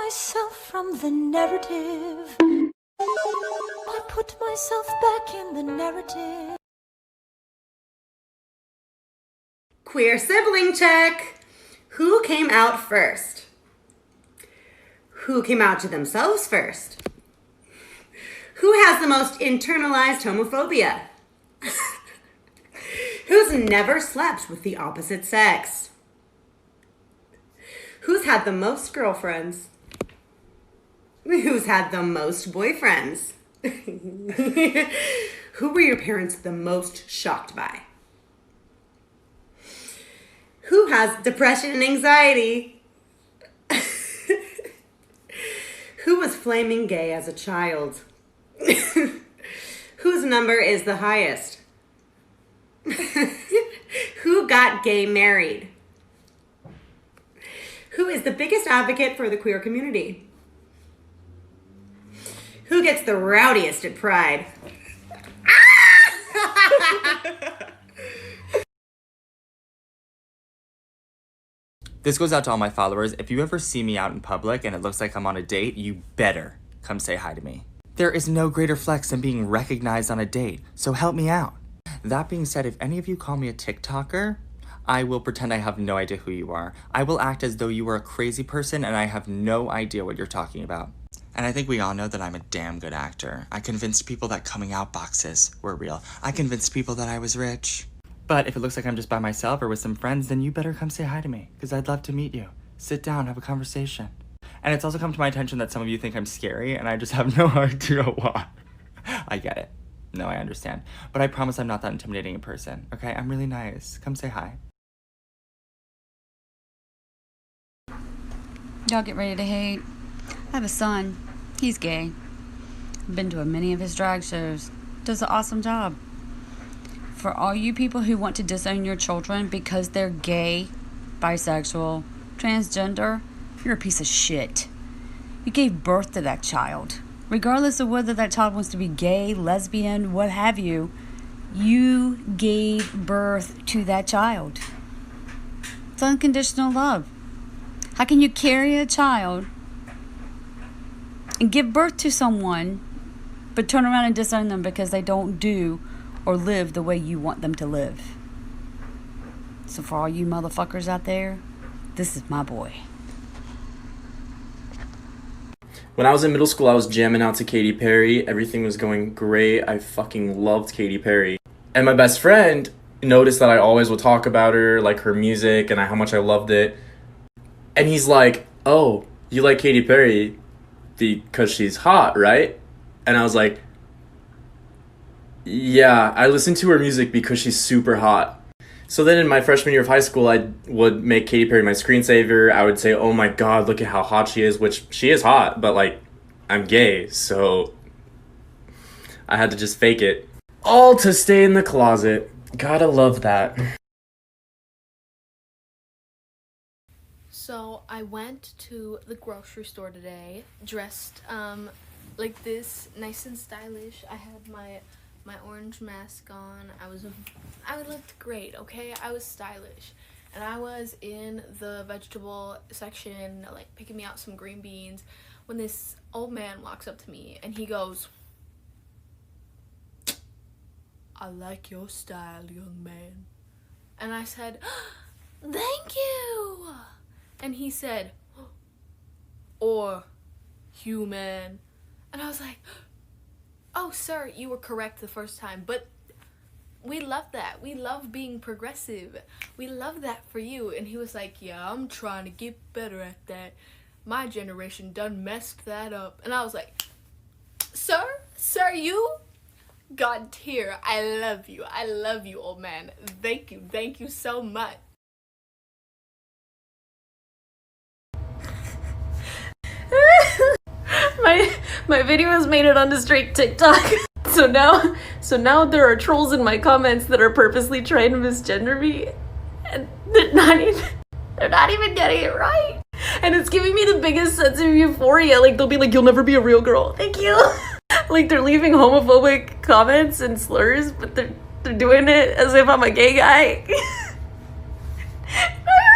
myself from the narrative. I put myself back in the narrative. Queer sibling check. Who came out first? Who came out to themselves first? Who has the most internalized homophobia? Who's never slept with the opposite sex? Who's had the most girlfriends? Who's had the most boyfriends? Who were your parents the most shocked by? Who has depression and anxiety? Who was flaming gay as a child? Whose number is the highest? Who got gay married? Who is the biggest advocate for the queer community? Who gets the rowdiest at Pride? This goes out to all my followers. If you ever see me out in public and it looks like I'm on a date, you better come say hi to me. There is no greater flex than being recognized on a date, so help me out. That being said, if any of you call me a TikToker, I will pretend I have no idea who you are. I will act as though you were a crazy person and I have no idea what you're talking about. And I think we all know that I'm a damn good actor. I convinced people that coming out boxes were real. I convinced people that I was rich. But if it looks like I'm just by myself or with some friends, then you better come say hi to me, because I'd love to meet you. Sit down, have a conversation. And it's also come to my attention that some of you think I'm scary, and I just have no idea why. I get it. No, I understand. But I promise I'm not that intimidating a person, okay? I'm really nice. Come say hi. Y'all get ready to hate. I have a son. He's gay. I've been to many of his drag shows. Does an awesome job. For all you people who want to disown your children because they're gay, bisexual, transgender, you're a piece of shit. You gave birth to that child. Regardless of whether that child wants to be gay, lesbian, what have you, you gave birth to that child. It's unconditional love. How can you carry a child and give birth to someone, but turn around and disown them because they don't do or live the way you want them to live? So for all you motherfuckers out there, this is my boy. When I was in middle school, I was jamming out to Katy Perry. Everything was going great. I fucking loved Katy Perry. And my best friend noticed that I always would talk about her, like her music, and how much I loved it. And he's like, "Oh, you like Katy Perry because she's hot, right?" And I was like, "Yeah, I listen to her music because she's super hot." So then in my freshman year of high school, I would make Katy Perry my screensaver. I would say, "Oh my god, look at how hot she is," which she is hot, but like, I'm gay, so I had to just fake it. All to stay in the closet. Gotta love that. So I went to the grocery store today, dressed like this, nice and stylish. I had my orange mask on. I looked great, okay? I was stylish. And I was in the vegetable section, like picking me out some green beans, when this old man walks up to me and he goes, "I like your style, young man." And I said, "Thank you." And he said, "Or human." And I was like, "Oh, sir, you were correct the first time." But we love that. We love being progressive. We love that for you. And he was like, "Yeah, I'm trying to get better at that. My generation done messed that up." And I was like, Sir, you? God tier. I love you. I love you, old man. Thank you so much. My videos made it onto straight TikTok. So now there are trolls in my comments that are purposely trying to misgender me, and they're not even getting it right. And it's giving me the biggest sense of euphoria. Like, they'll be like, "You'll never be a real girl." Thank you. Like, they're leaving homophobic comments and slurs, but they're doing it as if I'm a gay guy. Know your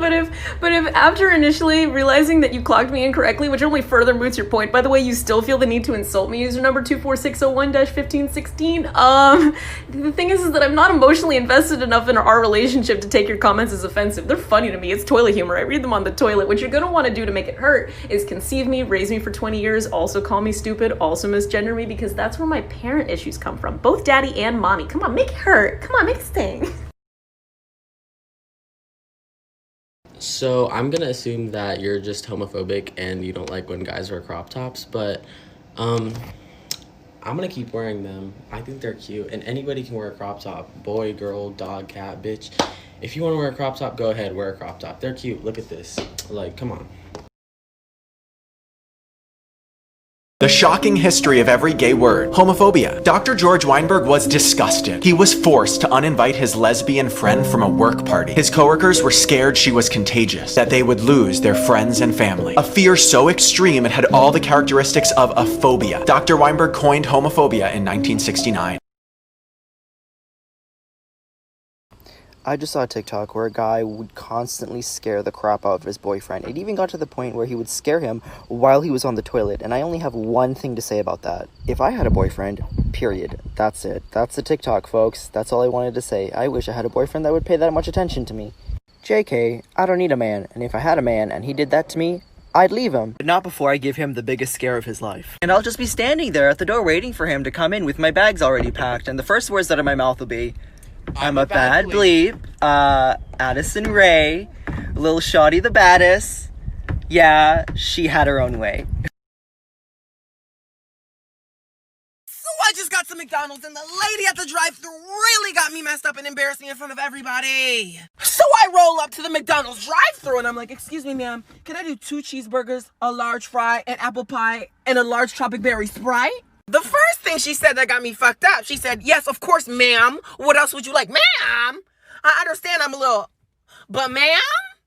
audience. But if after initially realizing that you clocked me incorrectly, which only further moots your point, by the way, you still feel the need to insult me, user number 24601-1516, the thing is that I'm not emotionally invested enough in our relationship to take your comments as offensive. They're funny to me. It's toilet humor. I read them on the toilet. What you're gonna want to do to make it hurt is conceive me, raise me for 20 years, also call me stupid, also misgender me, because that's where my parent issues come from. Both daddy and mommy. Come on, make it hurt. Come on, make it sting. So I'm gonna assume that you're just homophobic and you don't like when guys wear crop tops, but I'm gonna keep wearing them. I think they're cute, and anybody can wear a crop top. Boy, girl, dog, cat, bitch. If you want to wear a crop top, go ahead, wear a crop top. They're cute. Look at this. Like, come on. The shocking history of every gay word, homophobia. Dr. George Weinberg was disgusted. He was forced to uninvite his lesbian friend from a work party. His coworkers were scared she was contagious, that they would lose their friends and family. A fear so extreme it had all the characteristics of a phobia. Dr. Weinberg coined homophobia in 1969. I just saw a TikTok where a guy would constantly scare the crap out of his boyfriend. It even got to the point where he would scare him while he was on the toilet. And I only have one thing to say about that. If I had a boyfriend, period. That's it. That's the TikTok, folks. That's all I wanted to say. I wish I had a boyfriend that would pay that much attention to me. JK, I don't need a man. And if I had a man and he did that to me, I'd leave him. But not before I give him the biggest scare of his life. And I'll just be standing there at the door waiting for him to come in with my bags already packed. And the first words out of my mouth will be, I'm a bad bleep, Addison Rae, Lil Shawty the baddest, yeah, she had her own way. So I just got to McDonald's and the lady at the drive-thru really got me messed up and embarrassed me in front of everybody. So I roll up to the McDonald's drive-thru and I'm like, excuse me ma'am, can I do 2 cheeseburgers, a large fry, an apple pie, and a large tropic berry Sprite? The first thing she said that got me fucked up, she said, yes, of course, ma'am. What else would you like? Ma'am? I understand I'm a little, but ma'am?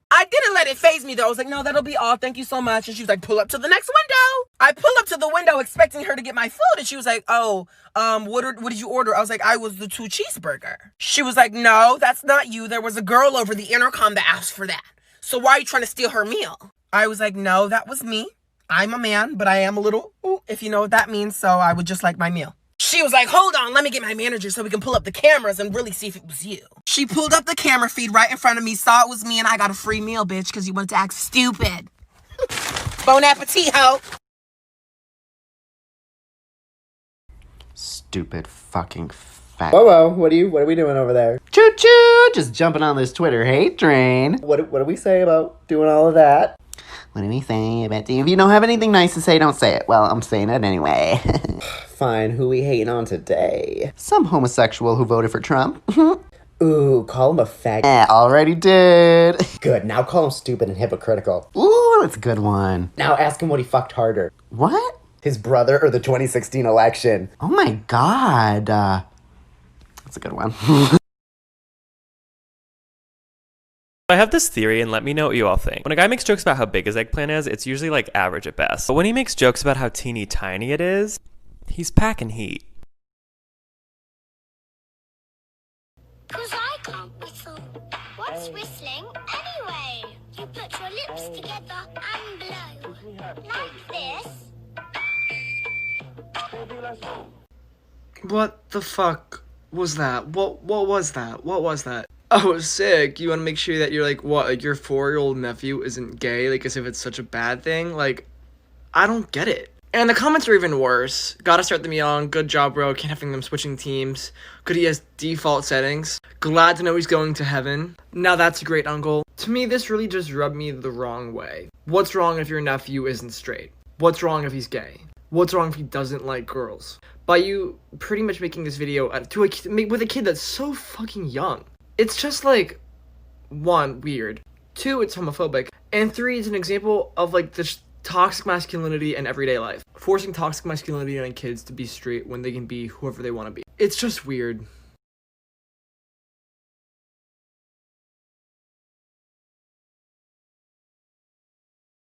I didn't let it faze me, though. I was like, no, that'll be all. Thank you so much. And she was like, pull up to the next window. I pull up to the window expecting her to get my food. And she was like, oh, what did you order? I was like, I was the 2 cheeseburger. She was like, no, that's not you. There was a girl over the intercom that asked for that. So why are you trying to steal her meal? I was like, no, that was me. I'm a man, but I am a little, if you know what that means, so I would just like my meal. She was like, hold on, let me get my manager so we can pull up the cameras and really see if it was you. She pulled up the camera feed right in front of me, saw it was me, and I got a free meal, bitch, because you wanted to act stupid. Bon appetit, ho! Stupid fucking fat. Whoa, what are we doing over there? Choo-choo! Just jumping on this Twitter hate train. What do we say about doing all of that? What do we say about if you don't have anything nice to say, don't say it. Well, I'm saying it anyway. Fine, who we hating on today? Some homosexual who voted for Trump. Ooh, call him a fag. Already did. Good, now call him stupid and hypocritical. Ooh, that's a good one. Now ask him what he fucked harder. What? His brother or the 2016 election? Oh my god. That's a good one. I have this theory, and let me know what you all think. When a guy makes jokes about how big his eggplant is, it's usually like average at best. But when he makes jokes about how teeny tiny it is, he's packing heat. Cause I can't whistle. What's whistling anyway? You put your lips together and blow. Like this. What the fuck was that? What was that? What was that? Oh, sick. You want to make sure that you're like, what, like your 4-year-old nephew isn't gay, like as if it's such a bad thing? Like, I don't get it. And the comments are even worse. Gotta start them young. Good job, bro. Can't having them switching teams. Good he has default settings. Glad to know he's going to heaven. Now that's a great uncle. To me, this really just rubbed me the wrong way. What's wrong if your nephew isn't straight? What's wrong if he's gay? What's wrong if he doesn't like girls? By you pretty much making this video with a kid that's so fucking young. It's just like, 1, weird. 2, it's homophobic. And 3, it's an example of like this toxic masculinity in everyday life. Forcing toxic masculinity on kids to be straight when they can be whoever they want to be. It's just weird.